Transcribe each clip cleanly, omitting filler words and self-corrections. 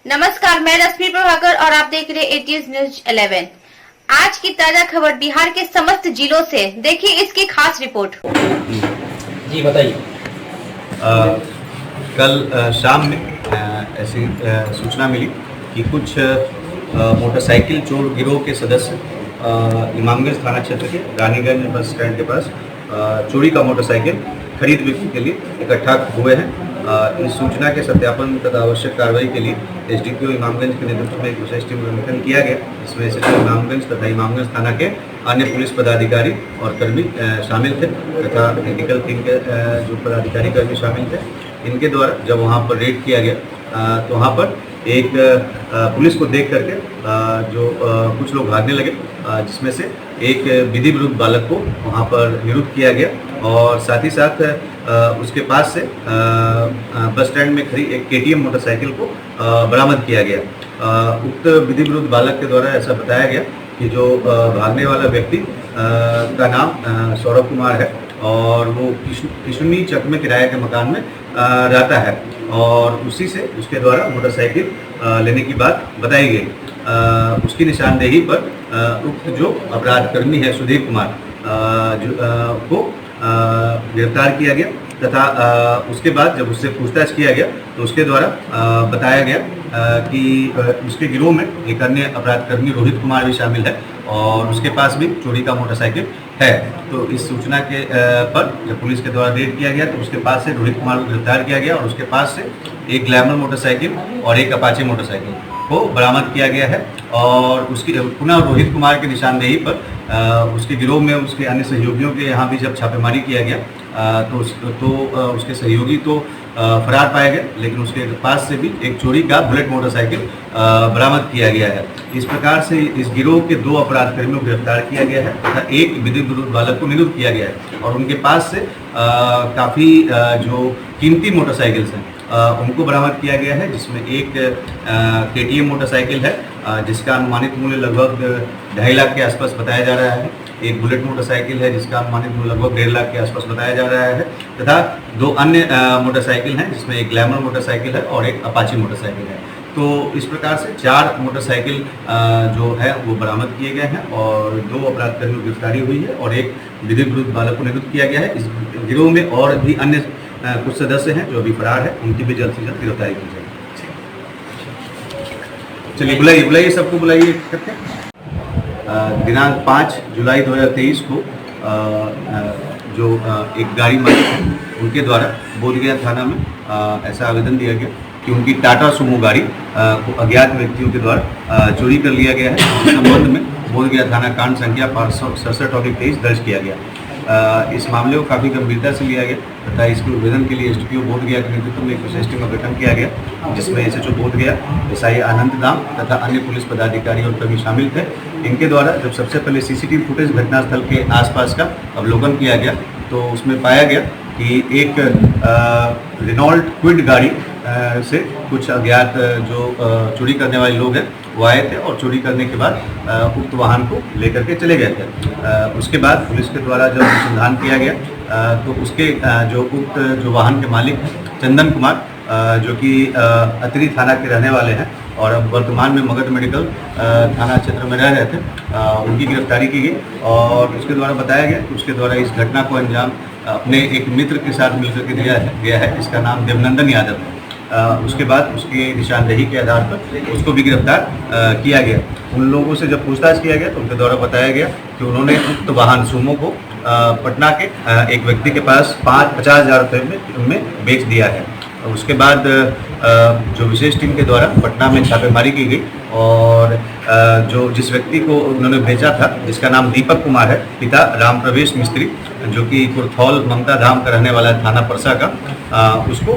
नमस्कार, मैं रश्मि प्रभाकर और आप देख रहे हैं एटीएस न्यूज 11। आज की ताजा खबर बिहार के समस्त जिलों से, देखिए इसकी खास रिपोर्ट। जी बताइए। कल शाम में ऐसी सूचना मिली कि कुछ मोटरसाइकिल चोर गिरोह के सदस्य इमामगंज थाना क्षेत्र के रानीगंज बस स्टैंड के पास चोरी का मोटरसाइकिल खरीद बिक्री के लिए इकट्ठा हुए हैं। इस सूचना के सत्यापन तथा आवश्यक कार्रवाई के लिए एसडीपीओ इमामगंज के नेतृत्व में एक विशेष टीम का गठन किया गया। इसमें एसडीपीओ इमामगंज तथा इमामगंज थाना के अन्य पुलिस पदाधिकारी और कर्मी शामिल थे तथा टेक्निकल टीम के जो पदाधिकारी कर्मी शामिल थे। इनके द्वारा जब वहाँ पर रेड किया गया तो वहाँ पर एक पुलिस को देख करके जो कुछ लोग भागने लगे, जिसमें से एक विधि विरुद्ध बालक को वहाँ पर निरुद्ध किया गया और साथ ही साथ उसके पास से बस स्टैंड में खड़ी एक केटीएम मोटरसाइकिल को बरामद किया गया। उक्त विधि विरुद्ध बालक के द्वारा ऐसा बताया गया कि जो भागने वाला व्यक्ति का नाम सौरभ कुमार है और वो किशुनी चक में किराए के मकान में रहता है और उसी से उसके द्वारा मोटरसाइकिल लेने की बात बताई गई। उसकी निशानदेही पर उक्त जो अपराध कर्मी है सुधीर कुमार को गिरफ्तार किया गया तथा उसके बाद जब उससे पूछताछ किया गया तो उसके द्वारा बताया गया कि उसके गिरोह में एक अन्य अपराध कर्मी रोहित कुमार भी शामिल है और उसके पास भी चोरी का मोटरसाइकिल है। तो इस सूचना के पर जब पुलिस के द्वारा रेड किया गया तो उसके पास से रोहित कुमार को गिरफ्तार किया गया और उसके पास से एक ग्लैमर मोटरसाइकिल और एक अपाचे मोटरसाइकिल को बरामद किया गया है और उसकी पुनः रोहित कुमार की निशानदेही पर उसके गिरोह में उसके अन्य सहयोगियों के यहाँ भी जब छापेमारी किया गया तो उसके सहयोगी तो फरार पाए गए, लेकिन उसके पास से भी एक चोरी का बुलेट मोटरसाइकिल बरामद किया गया है। इस प्रकार से इस गिरोह के 2 अपराध कर्मियों को गिरफ्तार किया गया है तथा एक विधि विरुद्ध बालक को निरुद्ध किया गया है और उनके पास से काफ़ी जो कीमती मोटरसाइकिल्स हैं उनको बरामद किया गया है, जिसमें एक केटीएम मोटरसाइकिल है जिसका अनुमानित मूल्य लगभग 2.5 लाख के आसपास बताया जा रहा है। एक बुलेट मोटरसाइकिल है जिसका अनुमानित मूल्य लगभग 1.5 लाख के आसपास बताया जा रहा है तथा 2 अन्य मोटरसाइकिल हैं जिसमें एक ग्लैमर मोटरसाइकिल है और एक अपाची मोटरसाइकिल है। तो इस प्रकार से 4 मोटरसाइकिल जो है वो बरामद किए गए हैं और 2 अपराध कर्मियों की गिरफ्तारी हुई है और एक विधि विरुद्ध बालक को निरुद्ध किया गया है। इस गिरोह में और भी अन्य कुछ सदस्य हैं जो अभी फरार है, उनकी भी जल्द से जल्द गिरफ्तारी की जाएगी। चलिए बुलाइए सबको बुलाइए करके। दिनांक 5 जुलाई 2023 को जो एक गाड़ी मालिक है उनके द्वारा बोधगया थाना में ऐसा आवेदन दिया गया कि उनकी टाटा सुमो गाड़ी को अज्ञात व्यक्तियों के द्वारा चोरी कर लिया गया है। इस संबंध में बोधगया थाना कांड संख्या 567/23 दर्ज किया गया। इस मामले को काफ़ी गंभीरता से लिया गया तथा इसके उद्भेदन के लिए एसडीपीओ बोधगया के नेतृत्व में एक विशेष टीम का गठन किया गया, जिसमें एसएचओ बोधगया, एसआई आनंद दाम तथा अन्य पुलिस पदाधिकारी और कर्मी शामिल थे। इनके द्वारा जब सबसे पहले सीसीटीवी फुटेज घटनास्थल के आसपास का अवलोकन किया गया तो उसमें पाया गया कि एक रेनॉल्ट क्विड गाड़ी से कुछ अज्ञात जो चोरी करने वाले लोग हैं वो आए थे और चोरी करने के बाद उक्त वाहन को लेकर के चले गए थे। उसके बाद पुलिस के द्वारा जब अनुसंधान किया गया तो उसके जो उक्त जो वाहन के मालिक हैं चंदन कुमार, जो कि अतरी थाना के रहने वाले हैं और अब वर्तमान में मगध मेडिकल थाना क्षेत्र में रह रहे थे, उनकी गिरफ्तारी की गई और उसके द्वारा बताया गया कि उसके द्वारा इस घटना को अंजाम अपने एक मित्र के साथ मिलकर के दिया गया है जिसका नाम देवनंदन यादव है। उसके बाद उसकी निशानदेही के आधार पर उसको भी गिरफ्तार किया गया। उन लोगों से जब पूछताछ किया गया तो उनके द्वारा बताया गया कि उन्होंने उक्त वाहन सुमो को पटना के एक व्यक्ति के पास 50,000 रुपये में बेच दिया है। उसके बाद जो विशेष टीम के द्वारा पटना में छापेमारी की गई और जो जिस व्यक्ति को उन्होंने बेचा था जिसका नाम दीपक कुमार है, पिता राम प्रवेश मिस्त्री, जो कि कुरथौल ममता धाम का रहने वाला थाना परसा का, उसको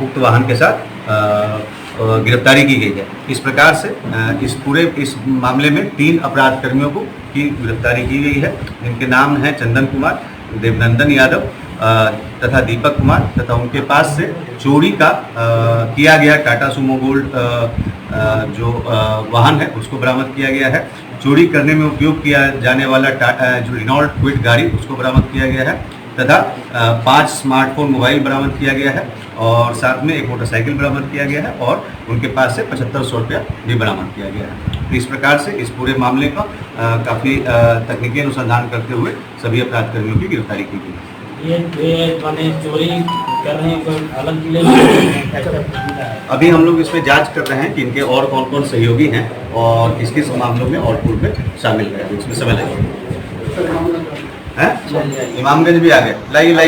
उक्त वाहन के साथ गिरफ्तारी की गई है। इस प्रकार से इस मामले में 3 अपराध कर्मियों की गिरफ्तारी की गई है, जिनके नाम हैं चंदन कुमार, देवनंदन यादव तथा दीपक कुमार तथा उनके पास से चोरी का किया गया टाटा सुमो गोल्ड जो वाहन है उसको बरामद किया गया है। चोरी करने में उपयोग किया जाने वाला जो रेनॉल्ट क्विड गाड़ी उसको बरामद किया गया है तथा 5 स्मार्टफोन मोबाइल बरामद किया गया है और साथ में एक मोटरसाइकिल बरामद किया गया है और उनके पास से 7500 रुपया भी बरामद किया गया है। तो इस प्रकार से इस पूरे मामले का काफ़ी तकनीकी अनुसंधान करते हुए सभी अपराधकर्मियों की गिरफ्तारी की गई है। ये माने चोरी कर रहे हैं कोई अलग जिले में? अभी हम लोग इसमें जांच कर रहे हैं कि इनके और कौन कौन सहयोगी हैं और किस किस मामलों में और पूर्व में शामिल हैं। इसमें समय लगेगा। इमामगंज भी आ गए। लाइए